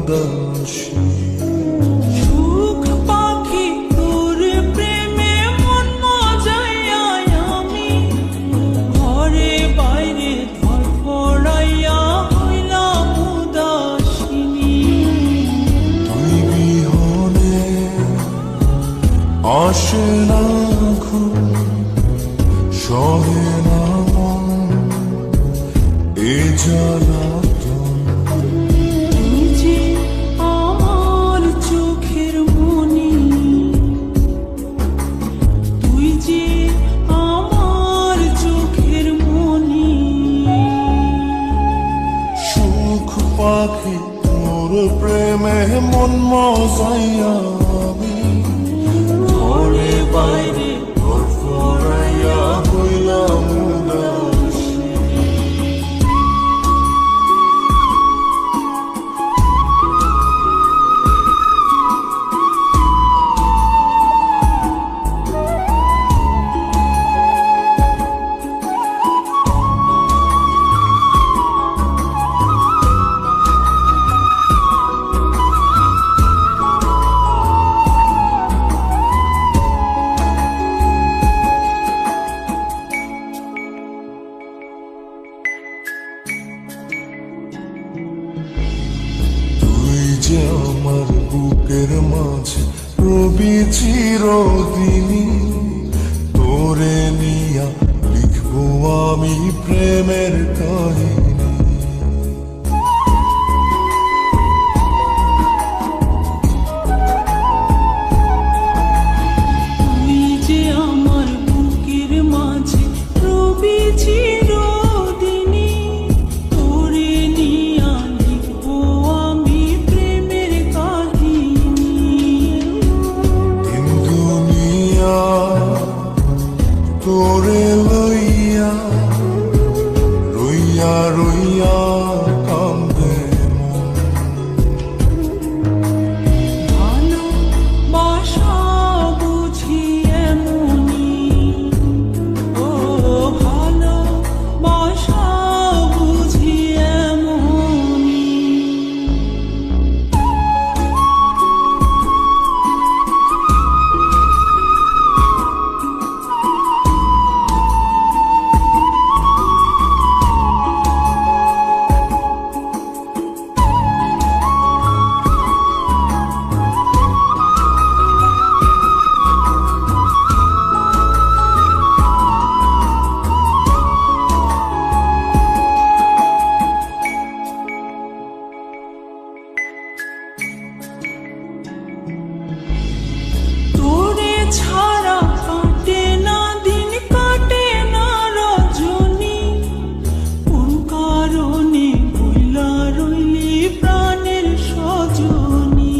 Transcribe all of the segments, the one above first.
উদাসী। সুখ পাখি তোর প্রেমে মন মজাইয়া আমি ঘরে বাইরে ধরফড়াইয়া হইলাম উদাসিনী। তুই বিহনে আসে না ঘুম, সহে না মন এ জ্বালাতন। তুই যে আমার চোখের মনি, তুই যে আমার চোখের মনি। সুখ পাখি তোর প্রেমে মন মজাইয়া আমি ঘরে বাইরে ধরফড়াইয়া হইলাম উদাসী। তুই যে আমার বুকের মাঝে রবি চিরদিনই, তোরে নিয়া লিখবো আমি প্রেমের কাহিনী। তুই যে আমার বুকের মাঝে রবি চিরদিনই, তোরে নিয়া লিখবো আমি প্রেমের কাহিনী। দিন দুনিয়া তোরে লইয়া রইয়া রইয়া কান্দে মন। ভালোবাসা বুঝি এমনি, ও ভালোবাসা বুঝি এমনি। তোরে ছাড়া কাটে না দিন, কাটে না রজনী। কোন কারণে ভুলা রইলি প্রাণের সজনী।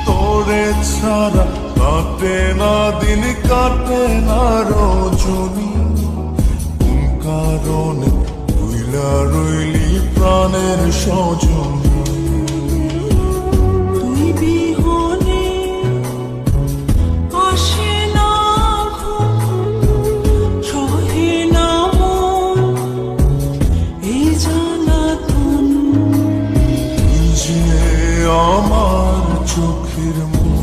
তোরে ছাড়া কাটে না দিন, কাটে না রজনী। কোন কারণে ভুইলা রইলি প্রাণের সজনী। তুই বিহনে আসে না ঘুম, সহে না মন এই জ্বালাতন। তুই যে আমার চোখের মনি।